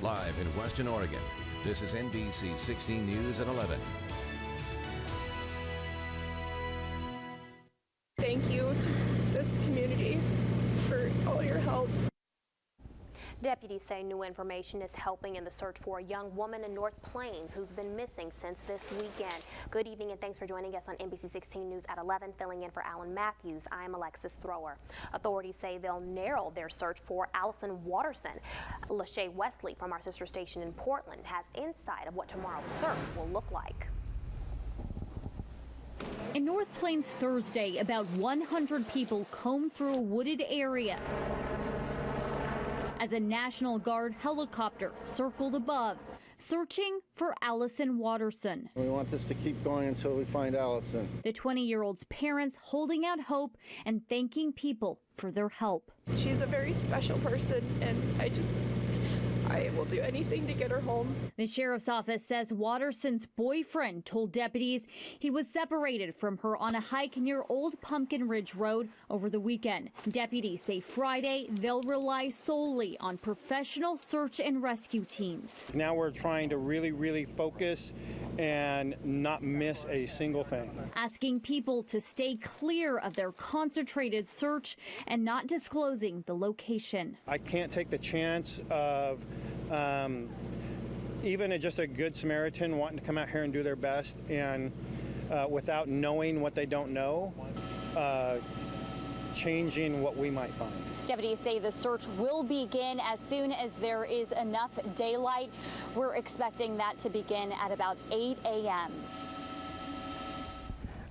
Live in Western Oregon, this is NBC 16 News at 11. Thank you to this community for all your help. Deputies say new information is helping in the search for a young woman in North Plains who's been missing since this weekend. Good evening and thanks for joining us on NBC 16 News at 11. Filling in for Alan Matthews, I'm Alexis Thrower. Authorities say they'll narrow their search for Allison Watterson. Lachey Wesley from our sister station in Portland has insight of what tomorrow's search will look like. In North Plains Thursday, about 100 people combed through a wooded area as a National Guard helicopter circled above, searching for Allison Watterson. We want this to keep going until we find Allison. The 20-year-old's parents holding out hope and thanking people for their help. She's a very special person, and I will do anything to get her home. The sheriff's office says Watterson's boyfriend told deputies he was separated from her on a hike near Old Pumpkin Ridge Road over the weekend. Deputies say Friday they'll rely solely on professional search and rescue teams. Now we're trying to really focus and not miss a single thing. Asking people to stay clear of their concentrated search and not disclosing the location. I can't take the chance of even just a good Samaritan wanting to come out here and do their best and without knowing what they don't know, changing what we might find. Deputies say the search will begin as soon as there is enough daylight. We're expecting that to begin at about 8 a.m.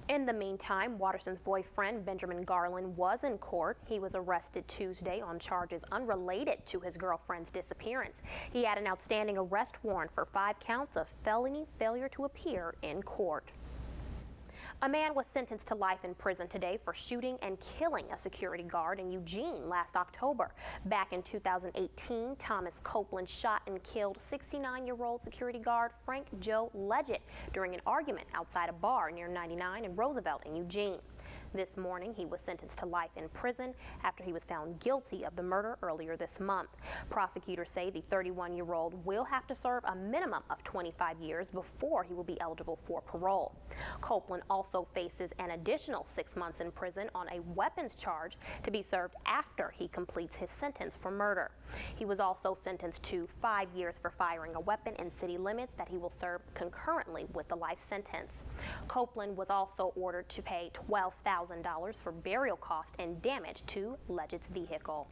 In the meantime, Watterson's boyfriend, Benjamin Garland, was in court. He was arrested Tuesday on charges unrelated to his girlfriend's disappearance. He had an outstanding arrest warrant for 5 counts of felony failure to appear in court. A man was sentenced to life in prison today for shooting and killing a security guard in Eugene last October. Back in 2018, Thomas Copeland shot and killed 69-year-old security guard Frank Joe Leggett during an argument outside a bar near 99 and Roosevelt in Eugene. This morning, he was sentenced to life in prison after he was found guilty of the murder earlier this month. Prosecutors say the 31-year-old will have to serve a minimum of 25 years before he will be eligible for parole. Copeland also faces an additional 6 months in prison on a weapons charge to be served after he completes his sentence for murder. He was also sentenced to 5 years for firing a weapon in city limits that he will serve concurrently with the life sentence. Copeland was also ordered to pay $12,000 for burial cost and damage to Leggett's vehicle.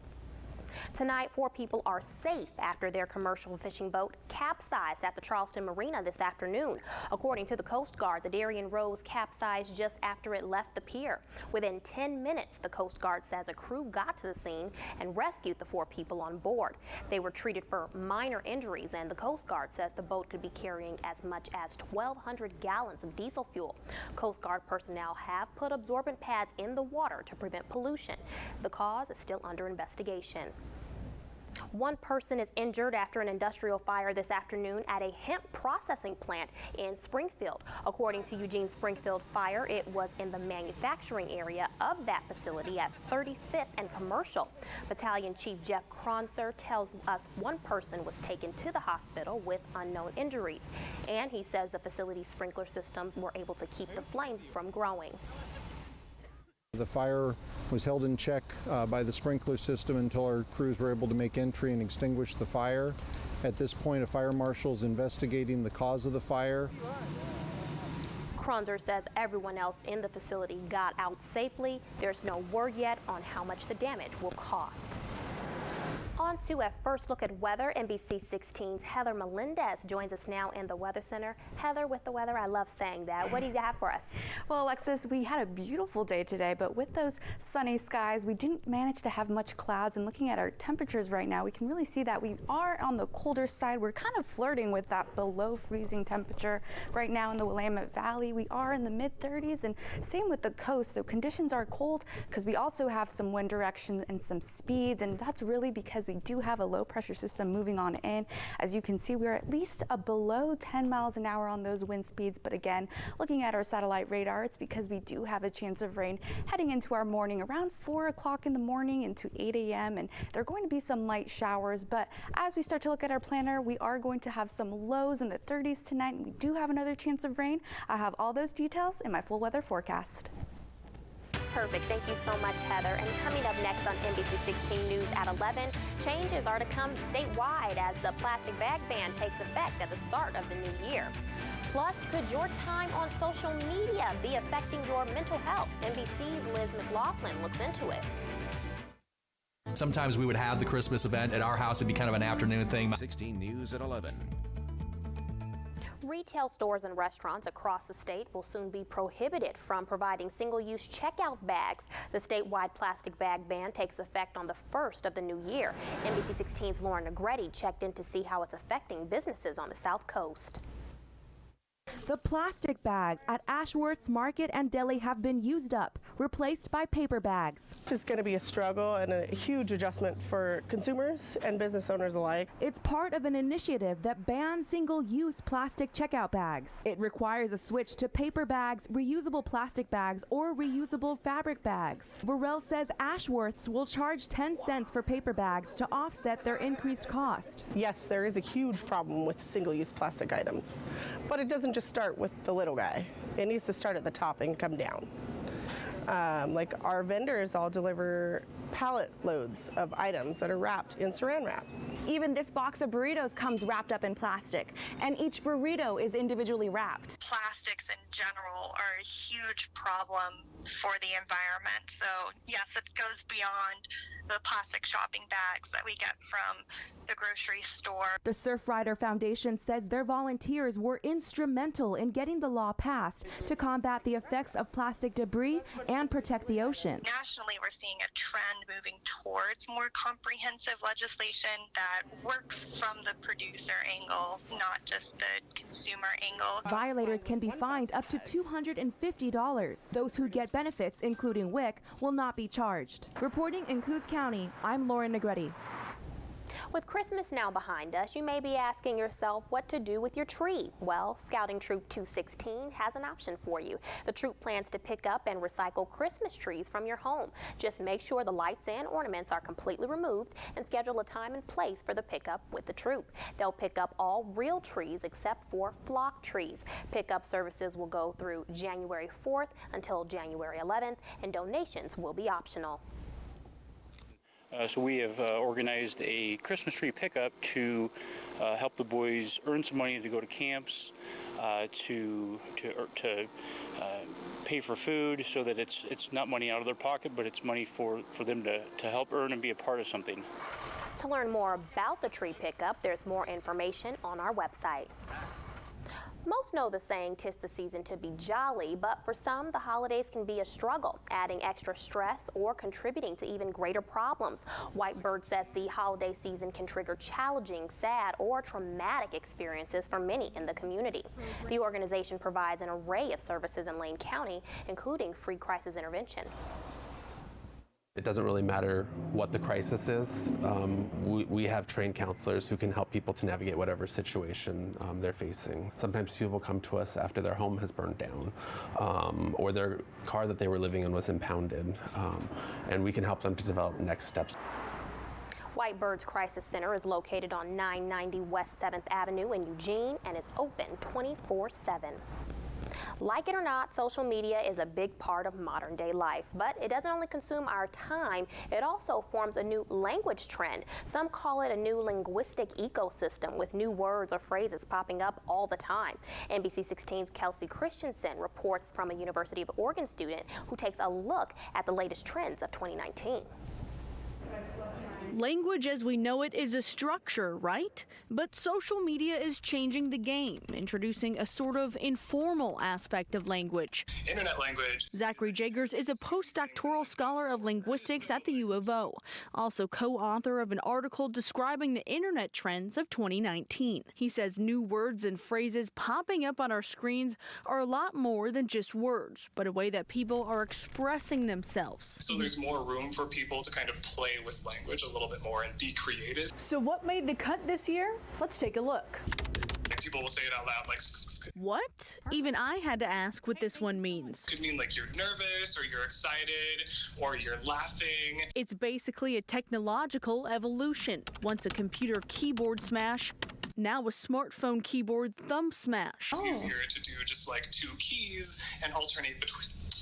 Tonight, 4 people are safe after their commercial fishing boat capsized at the Charleston Marina this afternoon. According to the Coast Guard, the Darien Rose capsized just after it left the pier. Within 10 minutes, the Coast Guard says a crew got to the scene and rescued the 4 people on board. They were treated for minor injuries, and the Coast Guard says the boat could be carrying as much as 1,200 gallons of diesel fuel. Coast Guard personnel have put absorbent pads in the water to prevent pollution. The cause is still under investigation. 1 person is injured after an industrial fire this afternoon at a hemp processing plant in Springfield. According to Eugene Springfield Fire, it was in the manufacturing area of that facility at 35th and Commercial. Battalion Chief Jeff Kronzer tells us 1 person was taken to the hospital with unknown injuries, and he says the facility's sprinkler systems were able to keep the flames from growing. The fire was held in check by the sprinkler system until our crews were able to make entry and extinguish the fire. At this point, a fire marshal is investigating the cause of the fire. Kronzer says everyone else in the facility got out safely. There's no word yet on how much the damage will cost. On to a first look at weather. NBC 16's Heather Melendez joins us now in the Weather Center. Heather, with the weather, I love saying that. What do you have for us? Well, Alexis, we had a beautiful day today, but with those sunny skies, we didn't manage to have much clouds. And looking at our temperatures right now, we can really see that we are on the colder side. We're kind of flirting with that below freezing temperature right now in the Willamette Valley. We are in the mid-30s, and same with the coast. So conditions are cold because we also have some wind direction and some speeds, and that's really because we we do have a low pressure system moving on in. As you can see, we're at least below 10 miles an hour on those wind speeds. But again, looking at our satellite radar, it's because we do have a chance of rain heading into our morning around 4 o'clock in the morning into 8 a.m. And there are going to be some light showers. But as we start to look at our planner, we are going to have some lows in the 30s tonight. And we do have another chance of rain. I have all those details in my full weather forecast. Perfect. Thank you so much, Heather. And coming up next on NBC 16 News at 11, changes are to come statewide as the plastic bag ban takes effect at the start of the new year. Plus, could your time on social media be affecting your mental health? NBC's Liz McLaughlin looks into it. Sometimes we would have the Christmas event at our house. It'd be kind of an afternoon thing. 16 News at 11. Retail stores and restaurants across the state will soon be prohibited from providing single-use checkout bags. The statewide plastic bag ban takes effect on the 1st of the new year. NBC 16's Lauren Negretti checked in to see how it's affecting businesses on the South Coast. The plastic bags at Ashworth's Market and Deli have been used up, replaced by paper bags. This is going to be a struggle and a huge adjustment for consumers and business owners alike. It's part of an initiative that bans single-use plastic checkout bags. It requires a switch to paper bags, reusable plastic bags, or reusable fabric bags. Burrell says Ashworth's will charge 10 cents for paper bags to offset their increased cost. Yes, there is a huge problem with single-use plastic items, but it doesn't just start with the little guy. It needs to start at the top and come down. Like our vendors all deliver pallet loads of items that are wrapped in saran wrap. Even this box of burritos comes wrapped up in plastic, and each burrito is individually wrapped. Plastics in general are a huge problem for the environment. So yes, it goes beyond the plastic shopping bags that we get from the grocery store. The Surfrider Foundation says their volunteers were instrumental in getting the law passed to combat the effects of plastic debris and protect the ocean. Nationally, we're seeing a trend moving towards more comprehensive legislation that works from the producer angle, not just the consumer angle. Violators can be fined up to $250. Those who get benefits, including WIC, will not be charged. Reporting in Coos County, I'm Lauren Negretti. With Christmas now behind us, you may be asking yourself what to do with your tree. Well, Scouting Troop 216 has an option for you. The troop plans to pick up and recycle Christmas trees from your home. Just make sure the lights and ornaments are completely removed and schedule a time and place for the pickup with the troop. They'll pick up all real trees except for flock trees. Pickup services will go through January 4th until January 11th, and donations will be optional. So we have organized a Christmas tree pickup to help the boys earn some money to go to camps, to pay for food, so that it's not money out of their pocket, but it's money for them to help earn and be a part of something. To learn more about the tree pickup, there's more information on our website. Most know the saying, 'tis the season to be jolly, but for some, the holidays can be a struggle, adding extra stress or contributing to even greater problems. Whitebird says the holiday season can trigger challenging, sad, or traumatic experiences for many in the community. The organization provides an array of services in Lane County, including free crisis intervention. It doesn't really matter what the crisis is. We have trained counselors who can help people to navigate whatever situation they're facing. Sometimes people come to us after their home has burned down or their car that they were living in was impounded, and we can help them to develop next steps. Whitebird's Crisis Center is located on 990 West 7th Avenue in Eugene and is open 24/7. Like it or not, social media is a big part of modern day life, but it doesn't only consume our time, it also forms a new language trend. Some call it a new linguistic ecosystem with new words or phrases popping up all the time. NBC 16's Kelsey Christensen reports from a University of Oregon student who takes a look at the latest trends of 2019. Language as we know it is a structure, right? But social media is changing the game, introducing a sort of informal aspect of language. Internet language. Zachary Jagers is a postdoctoral scholar of linguistics at the U of O, also co-author of an article describing the internet trends of 2019. He says new words and phrases popping up on our screens are a lot more than just words, but a way that people are expressing themselves. So there's more room for people to kind of play with language a little little bit more and be creative. So what made the cut this year? Let's take a look. Like people will say it out loud, like, What? Even I had to ask what this one means. could mean like you're nervous or you're excited or you're laughing. It's basically a technological evolution. Once a computer keyboard smash, now a smartphone keyboard thumb smash. It's easier to do just like two keys and alternate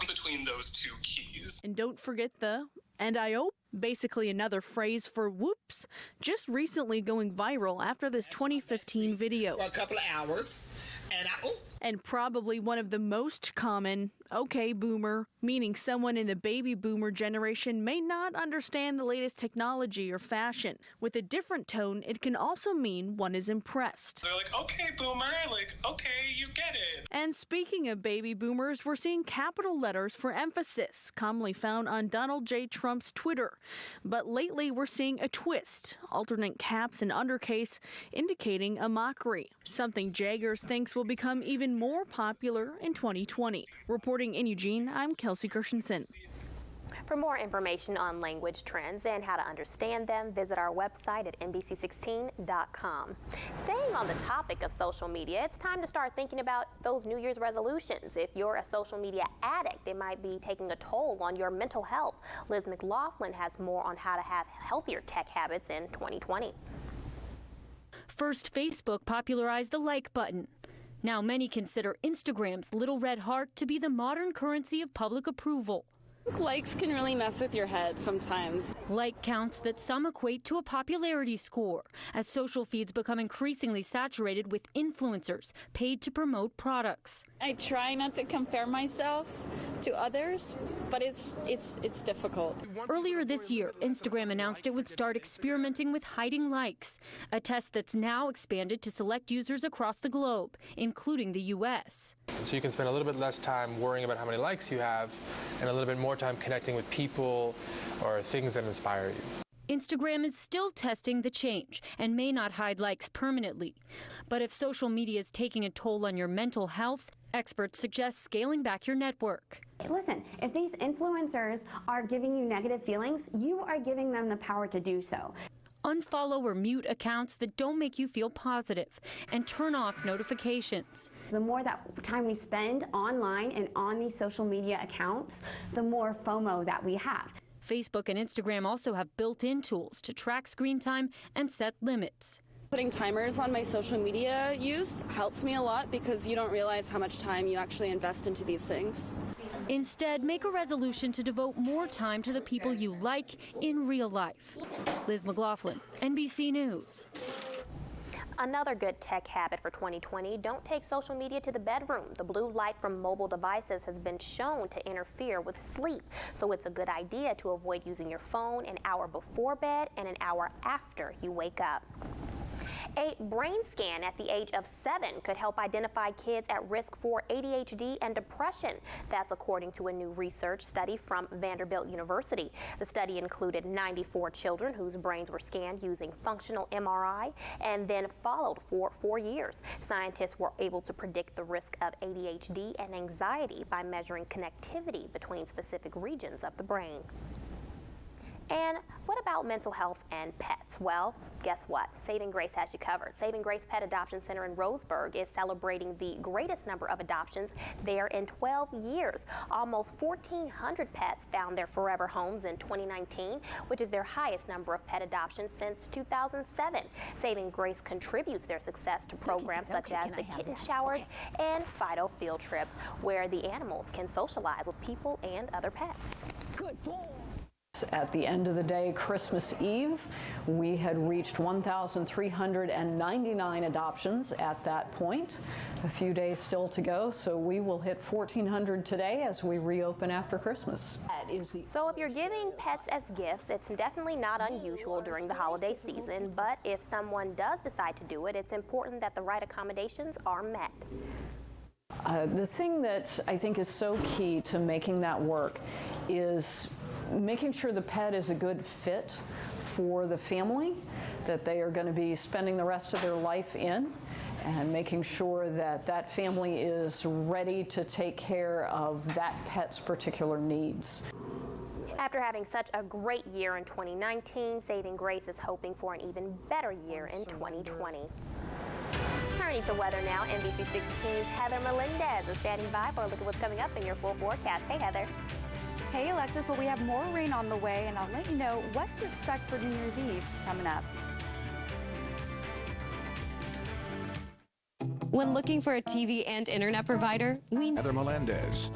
between those two keys. And don't forget the "and I hope," basically another phrase for whoops, just recently going viral after this 2015 video. For a couple of hours, and And probably one of the most common, "okay, boomer," meaning someone in the baby boomer generation may not understand the latest technology or fashion. With a different tone, it can also mean one is impressed. They're like, okay, boomer, like, okay, you get it. And speaking of baby boomers, we're seeing capital letters for emphasis, commonly found on Donald J. Trump's Twitter. But lately we're seeing a twist, alternate caps and undercase, indicating a mockery, something Jaggers thinks will become even more popular in 2020. Reporting in Eugene, I'm Kelsey Gershenson. For more information on language trends and how to understand them, visit our website at NBC16.com. Staying on the topic of social media, it's time to start thinking about those New Year's resolutions. If you're a social media addict, it might be taking a toll on your mental health. Liz McLaughlin has more on how to have healthier tech habits in 2020. First, Facebook popularized the like button. Now many consider Instagram's little red heart to be the modern currency of public approval. Likes can really mess with your head sometimes. Like counts that some equate to a popularity score, as social feeds become increasingly saturated with influencers paid to promote products. I try not to compare myself to others, but it's difficult. Earlier this year, Instagram announced it would start experimenting with hiding likes, a test that's now expanded to select users across the globe, including the U.S. So you can spend a little bit less time worrying about how many likes you have and a little bit more time connecting with people or things that inspire you. Instagram is still testing the change and may not hide likes permanently. But if social media is taking a toll on your mental health, experts suggest scaling back your network. Listen, if these influencers are giving you negative feelings, you are giving them the power to do so. Unfollow or mute accounts that don't make you feel positive and turn off notifications. The more that time we spend online and on these social media accounts, the more FOMO that we have. Facebook and Instagram also have built-in tools to track screen time and set limits. Putting timers on my social media use helps me a lot because you don't realize how much time you actually invest into these things. Instead, make a resolution to devote more time to the people you like in real life. Liz McLaughlin, NBC News. Another good tech habit for 2020, don't take social media to the bedroom. The blue light from mobile devices has been shown to interfere with sleep, so it's a good idea to avoid using your phone an hour before bed and an hour after you wake up. A brain scan at the age of 7 could help identify kids at risk for ADHD and depression. That's according to a new research study from Vanderbilt University. The study included 94 children whose brains were scanned using functional MRI and then followed for 4 years. Scientists were able to predict the risk of ADHD and anxiety by measuring connectivity between specific regions of the brain. And what about mental health and pets? Well, guess what? Saving Grace has you covered. Saving Grace Pet Adoption Center in Roseburg is celebrating the greatest number of adoptions there in 12 years. Almost 1,400 pets found their forever homes in 2019, which is their highest number of pet adoptions since 2007. Saving Grace contributes their success to programs such as the kitten showers and Fido field trips, where the animals can socialize with people and other pets. Good boy. At the end of the day, Christmas Eve, we had reached 1,399 adoptions at that point. A few days still to go, so we will hit 1,400 today as we reopen after Christmas. So if you're giving pets as gifts, it's definitely not unusual during the holiday season, but if someone does decide to do it, it's important that the right accommodations are met. The thing that I think is so key to making that work is making sure the pet is a good fit for the family that they are going to be spending the rest of their life in, and making sure that that family is ready to take care of that pet's particular needs. At After having such a great year in 2019, Saving Grace is hoping for an even better year in 2020. Turning to weather now, NBC 16's Heather Melendez is standing by for a look at what's coming up in your full forecast. Hey, Heather. Hey, Alexis. Well, we have more rain on the way, and I'll let you know what to expect for New Year's Eve coming up. When looking for a TV and internet provider, Heather Melendez.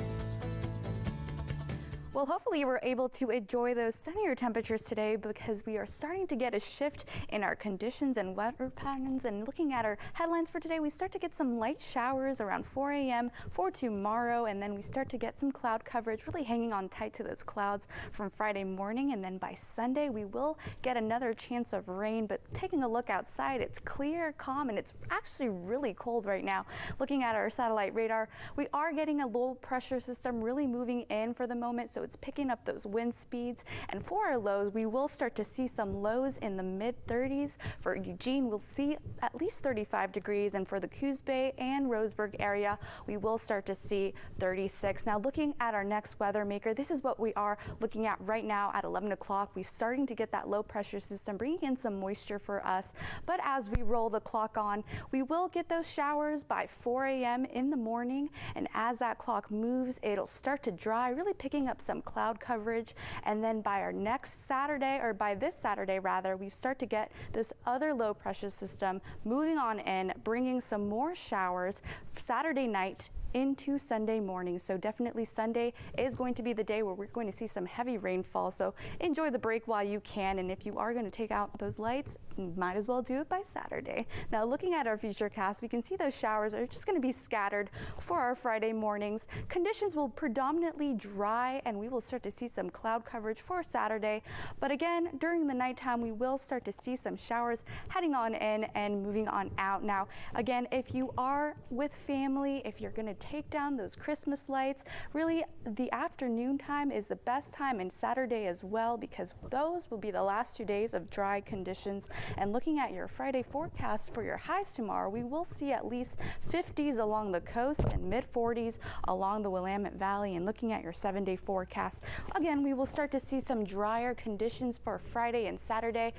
Well, hopefully you were able to enjoy those sunnier temperatures today because we are starting to get a shift in our conditions and weather patterns. And looking at our headlines for today, we start to get some light showers around 4 a.m. for tomorrow, and then we start to get some cloud coverage, really hanging on tight to those clouds from Friday morning. And then by Sunday, we will get another chance of rain. But taking a look outside, it's clear, calm, and it's actually really cold right now. Looking at our satellite radar, we are getting a low pressure system really moving in for the moment, so it's picking up those wind speeds. And for our lows, we will start to see some lows in the mid-30s. For Eugene, we'll see at least 35 degrees, and for the Coos Bay and Roseburg area, we will start to see 36. Now, looking at our next weather maker, this is what we are looking at right now at 11 o'clock. We're starting to get that low pressure system bringing in some moisture for us. But as we roll the clock on, we will get those showers by 4 a.m. in the morning. And as that clock moves, it'll start to dry, really picking up some cloud coverage. And then by our next Saturday, or by this Saturday rather, we start to get this other low pressure system moving on in, bringing some more showers Saturday night into Sunday morning. So definitely Sunday is going to be the day where we're going to see some heavy rainfall. So enjoy the break while you can. And if you are going to take out those lights, you might as well do it by Saturday. Now, looking at our future cast, we can see those showers are just going to be scattered for our Friday mornings. Conditions will predominantly dry, and we will start to see some cloud coverage for Saturday. But again, during the nighttime, we will start to see some showers heading on in and moving on out. Now, again, if you are with family, if you're going to take down those Christmas lights, really the afternoon time is the best time, and Saturday as well, because those will be the last 2 days of dry conditions. And looking at your Friday forecast for your highs tomorrow, we will see at least 50s along the coast and mid-40s along the Willamette Valley. And looking at your 7-day forecast, again, we will start to see some drier conditions for Friday and Saturday.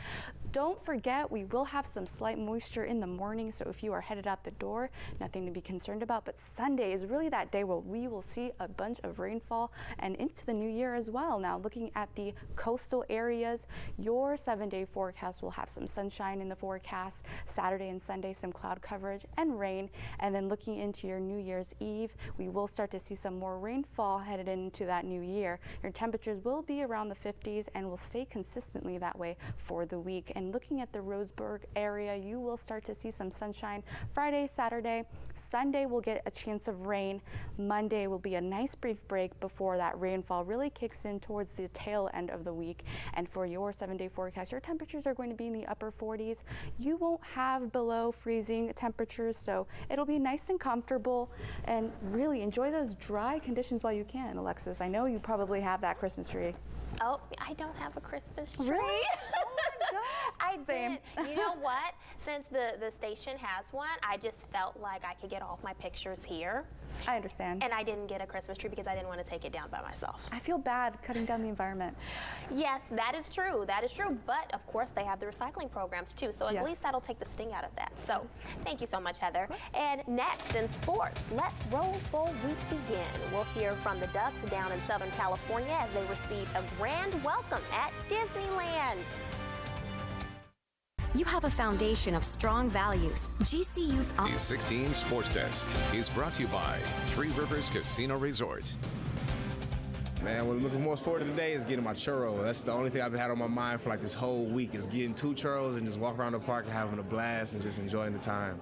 Don't forget, we will have some slight moisture in the morning, so if you are headed out the door, nothing to be concerned about. But Sunday is really that day where we will see a bunch of rainfall and into the new year as well. Now, looking at the coastal areas, your 7-day forecast will have some sunshine in the forecast. Saturday and Sunday, some cloud coverage and rain. And then looking into your New Year's Eve, we will start to see some more rainfall headed into that new year. Your temperatures will be around the 50s and will stay consistently that way for the week. And looking at the Roseburg area, you will start to see some sunshine Friday, Saturday. Sunday will get a chance of rain. Monday will be a nice brief break before that rainfall really kicks in towards the tail end of the week. And for your 7-day forecast, your temperatures are going to be in the upper 40s. You won't have below freezing temperatures, so it'll be nice and comfortable, and really enjoy those dry conditions while you can. Alexis, I know you probably have that Christmas tree. Oh, I don't have a Christmas tree. Really? Oh my gosh. I Same. didn't. You know what? Since the station has one, I just felt like I could get all of my pictures here. I understand. And I didn't get a Christmas tree because I didn't want to take it down by myself. I feel bad cutting down the environment. Yes, that is true. That is true. But of course, they have the recycling programs too. So at least that'll take the sting out of that. So thank you so much, Heather. And next in sports, let Rose Bowl week begin. We'll hear from the Ducks down in Southern California as they receive a grand welcome at Disneyland. You have a foundation of strong values. GCU's The 16 Sports Desk is brought to you by Three Rivers Casino Resort. Man, what I'm looking most forward to today is getting my churro. That's the only thing I've had on my mind for like this whole week, is getting 2 churros and just walk around the park and having a blast and just enjoying the time.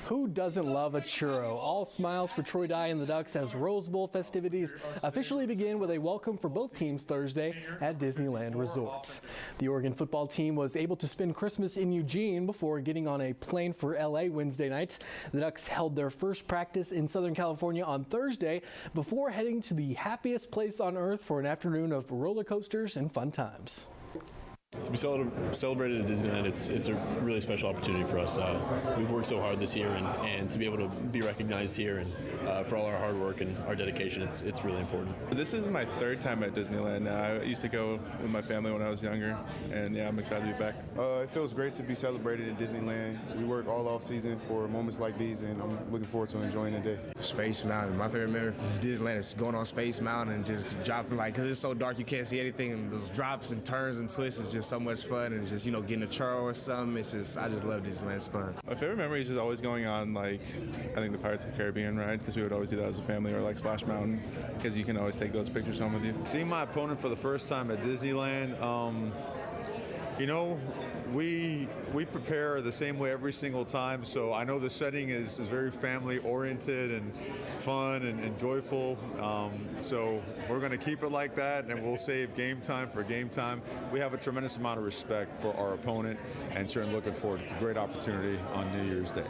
Who doesn't love a churro? All smiles for Troy Dye and the Ducks as Rose Bowl festivities officially begin with a welcome for both teams Thursday at Disneyland Resort. The Oregon football team was able to spend Christmas in Eugene before getting on a plane for LA Wednesday night. The Ducks held their first practice in Southern California on Thursday before heading to the happiest place on earth for an afternoon of roller coasters and fun times. To be celebrated at Disneyland, it's a really special opportunity for us. We've worked so hard this year, and to be able to be recognized here and for all our hard work and our dedication, it's really important. This is my third time at Disneyland. I used to go with my family when I was younger, and yeah, I'm excited to be back. It feels great to be celebrated at Disneyland. We work all off season for moments like these, and I'm looking forward to enjoying the day. Space Mountain. My favorite memory from Disneyland is going on Space Mountain and just dropping, because it's so dark you can't see anything, and those drops and turns and twists is just so much fun, and just, getting a churro or something. I just love Disneyland. It's fun. My favorite memory is just always going on, I think the Pirates of the Caribbean ride, because we would always do that as a family, or Splash Mountain, because you can always take those pictures home with you. Seeing my opponent for the first time at Disneyland, we prepare the same way every single time, so I know the setting is very family oriented and fun and joyful, so we're going to keep it like that, and we'll save game time for game time. We have a tremendous amount of respect for our opponent, and certainly looking forward to a great opportunity on New Year's Day.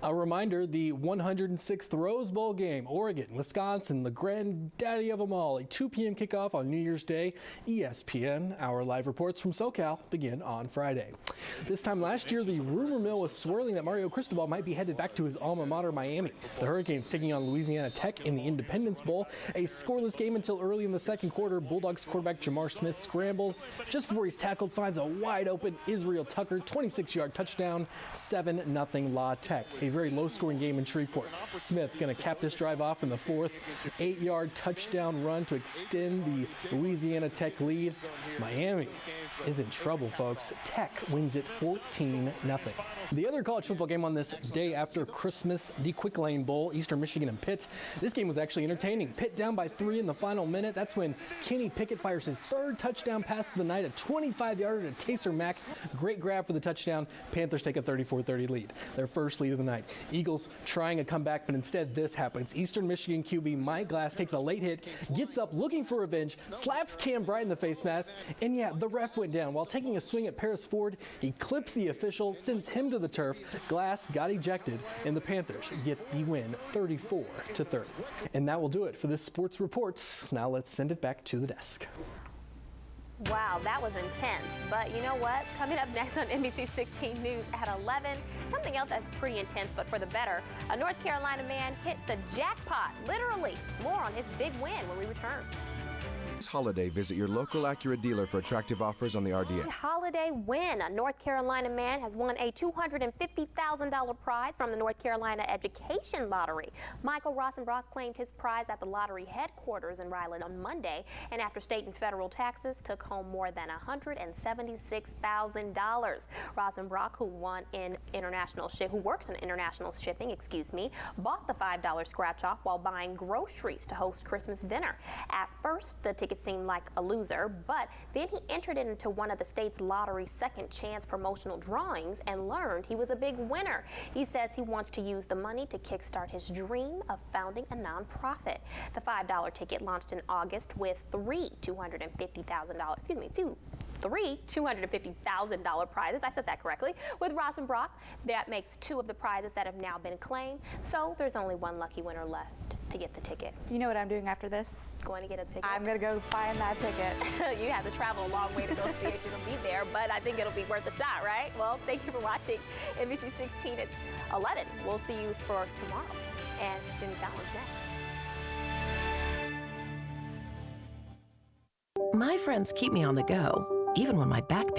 A reminder, the 106th Rose Bowl game, Oregon, Wisconsin, the granddaddy of them all, a 2 p.m. kickoff on New Year's Day, ESPN. Our live reports from SoCal begin on Friday. This time last year, the rumor mill was swirling that Mario Cristobal might be headed back to his alma mater, Miami. The Hurricanes taking on Louisiana Tech in the Independence Bowl, a scoreless game until early in the second quarter. Bulldogs quarterback Jamar Smith scrambles. Just before he's tackled, finds a wide open Israel Tucker, 26-yard touchdown, 7-0 La Tech. A very low-scoring game in Shreveport. Smith going to cap this drive off in the fourth. 8-yard touchdown run to extend the Louisiana Tech lead. Miami is in trouble, folks. Tech wins it 14-0. The other college football game on this day after Christmas, the Quick Lane Bowl, Eastern Michigan and Pitt. This game was actually entertaining. Pitt down by 3 in the final minute. That's when Kenny Pickett fires his third touchdown pass of the night, a 25-yarder to Tayser Mack. Great grab for the touchdown. Panthers take a 34-30 lead, their first lead of the night. Eagles trying a comeback, but instead this happens. Eastern Michigan QB Mike Glass takes a late hit, gets up looking for revenge, slaps Cam Bright in the face mask, and yeah, the ref went down. While taking a swing at Paris Ford, he clips the official, sends him to the turf. Glass got ejected, and the Panthers get the win 34-30. And that will do it for this Sports Reports. Now let's send it back to the desk. Wow, that was intense. But you know what? Coming up next on NBC 16 News at 11, something else that's pretty intense, but for the better. A North Carolina man hit the jackpot, literally. More on his big win when we return. This holiday, visit your local Acura dealer for attractive offers on the RDX. Holiday win. A North Carolina man has won a $250,000 prize from the North Carolina Education Lottery. Michael Rosenbrock claimed his prize at the lottery headquarters in Ryland on Monday, and after state and federal taxes, took home more than $176,000. Rosenbrock, who works in international shipping, bought the $5 scratch-off while buying groceries to host Christmas dinner. At first, the ticket seemed like a loser, but then he entered it into one of the state's lottery's second chance promotional drawings and learned he was a big winner. He says he wants to use the money to kickstart his dream of founding a nonprofit. The $5 ticket launched in August with three $250,000 prizes. I said that correctly. With Rosenbrock, that makes 2 of the prizes that have now been claimed. So there's only one lucky winner left to get the ticket. You know what I'm doing after this? Going to get a ticket? I'm going to go find that ticket. You have to travel a long way to go see if you're going to be there, but I think it'll be worth a shot, right? Well, thank you for watching NBC 16 at 11. We'll see you for tomorrow. And Jimmy Fallon's next. My friends keep me on the go, even when my back pain